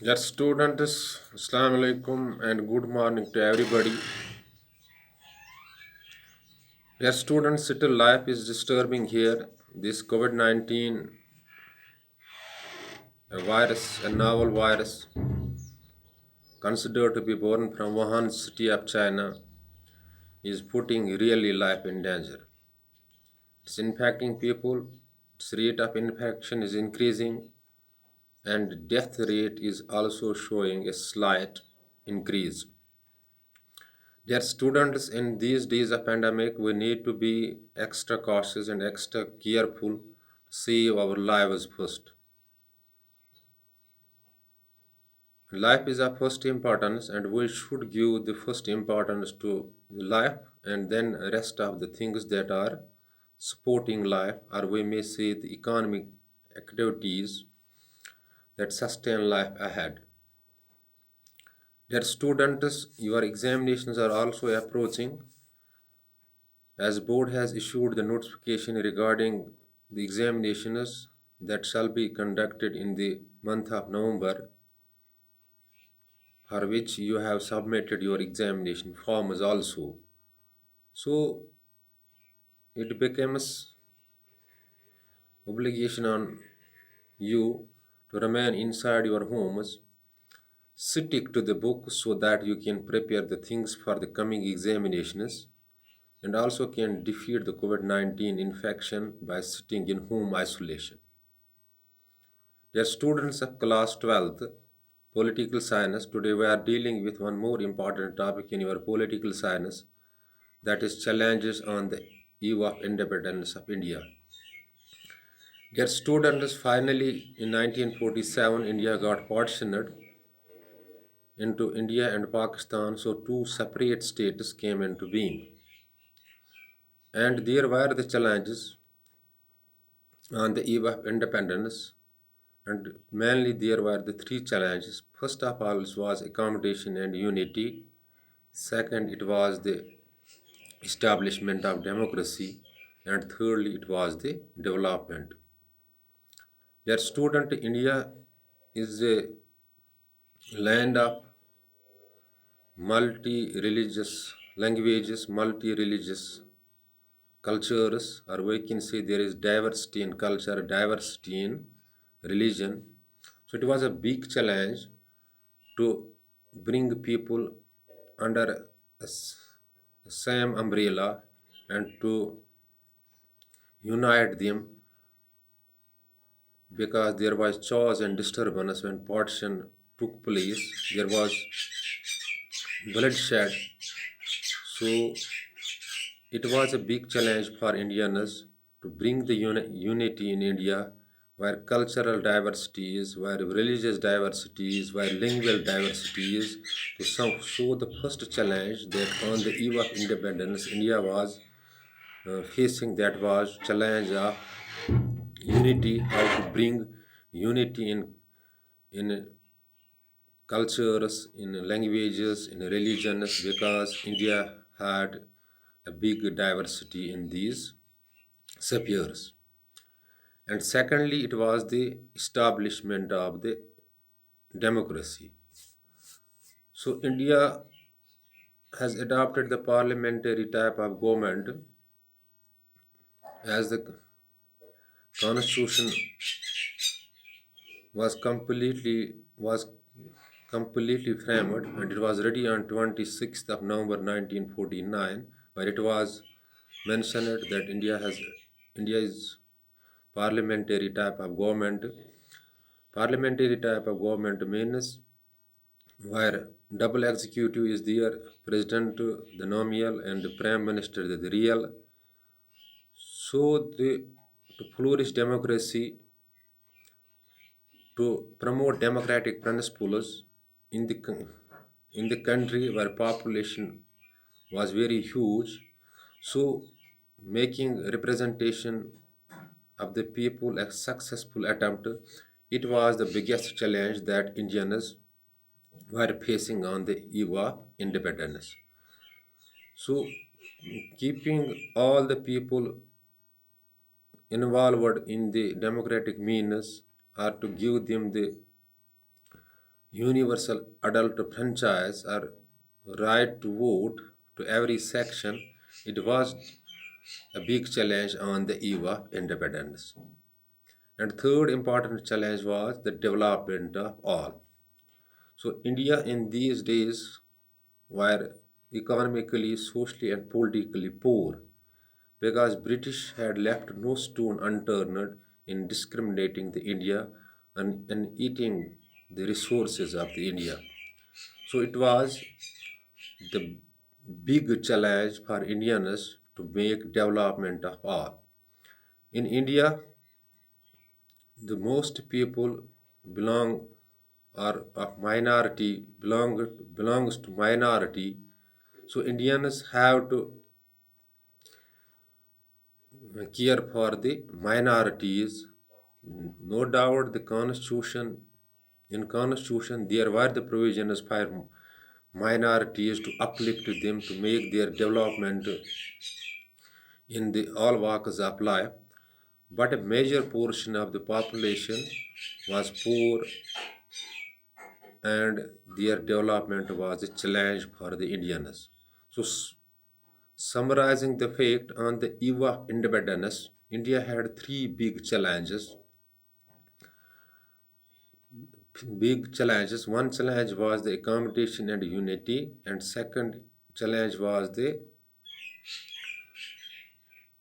Dear students, Assalamu alaikum and good morning to everybody. Dear students, still life is disturbing here. This COVID 19 virus, a novel virus considered to be born from Wuhan city of China, is putting really life in danger. It's infecting people, its rate of infection is increasing, and death rate is also showing a slight increase. Dear students, in these days of pandemic, we need to be extra cautious and extra careful to save our lives first. Life is of first importance, and we should give the first importance to the life, and then rest of the things that are supporting life, or we may say the economic activities that sustain life ahead. Dear students, your examinations are also approaching. As board has issued the notification regarding the examinations that shall be conducted in the month of November, for which you have submitted your examination forms also. So it becomes obligation on you to remain inside your homes, stick to the book so that you can prepare the things for the coming examinations and also can defeat the COVID 19 infection by sitting in home isolation. Dear students of class 12th, political science, today we are dealing with one more important topic in your political science, that is challenges on the eve of independence of India. Dear students, finally in 1947 India got partitioned into India and Pakistan, so two separate states came into being. And there were the challenges on the eve of independence, and mainly there were the three challenges. First of all was accommodation and unity. Second, it was the establishment of democracy. And thirdly, it was the development. Their student India is a land of multi-religious languages, multi-religious cultures, or we can say there is diversity in culture, diversity in religion. So it was a big challenge to bring people under the same umbrella and to unite them, because there was chaos and disturbance when partition took place. There was bloodshed. So it was a big challenge for Indians to bring the unity in India, where cultural diversity is, where religious diversity is, where lingual diversity is. To show the first challenge that on the eve of independence, India was facing, that was challenge of unity, how to bring unity in cultures, in languages, in religions, because India had a big diversity in these spheres. And secondly, it was the establishment of the democracy. So India has adopted the parliamentary type of government, as the constitution was completely framed, and it was ready on 26th of November 1949, where it was mentioned that India is parliamentary type of government. Parliamentary type of government means where double executive is there, president the nominal and the prime minister the real. So to flourish democracy, to promote democratic principles in in the country where population was very huge, so making representation of the people a successful attempt, it was the biggest challenge that Indians were facing on the eve of independence. So keeping all the people involved in the democratic means, or to give them the universal adult franchise or right to vote to every section, it was a big challenge on the eve of independence. And third important challenge was the development of all. So India in these days were economically, socially and politically poor because British had left no stone unturned in discriminating the India and eating the resources of the India. So it was the big challenge for Indians to make development of all. In India, the most people belong or of minority belongs to minority. So Indians have to care for the minorities. No doubt the constitution in constitution there were the provisions for minorities to uplift them to make their development in the all walks of life, but a major portion of the population was poor and their development was a challenge for the Indians. So, summarizing the fact on the eve of independence, India had three big challenges. Big challenges. One challenge was the accommodation and unity, and second challenge was the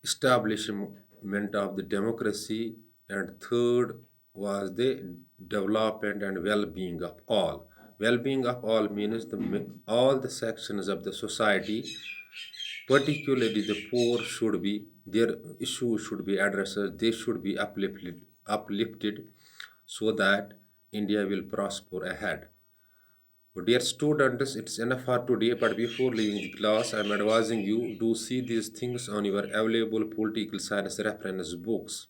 establishment of the democracy, and third was the development and well-being of all. Well-being of all means all the sections of the society, particularly the poor, should be their issues should be addressed. They should be uplifted so that India will prosper ahead. So dear students, it's enough for today, but before leaving the class, I'm advising you do see these things on your available political science reference books.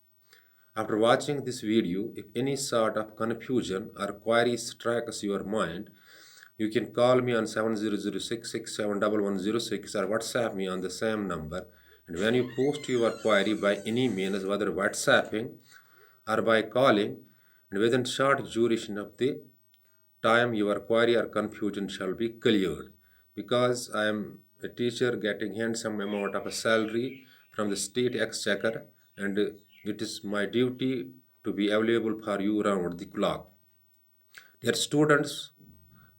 After watching this video, if any sort of confusion or query strikes your mind, you can call me on 7006671106 or WhatsApp me on the same number. And when you post your query by any means, whether WhatsApping or by calling, and within short duration of the time your query or confusion shall be cleared. Because I am a teacher getting handsome amount of a salary from the state exchequer, and it is my duty to be available for you round the clock. Dear students,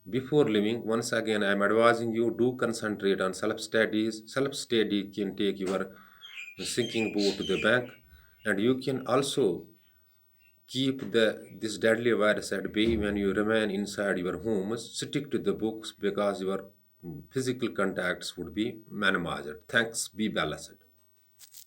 before leaving, once again I am advising you do concentrate on self-studies. Self-study can take your sinking boat to the bank, and you can also keep this deadly virus at bay when you remain inside your homes. Stick to the books because your physical contacts would be minimized. Thanks. Be balanced.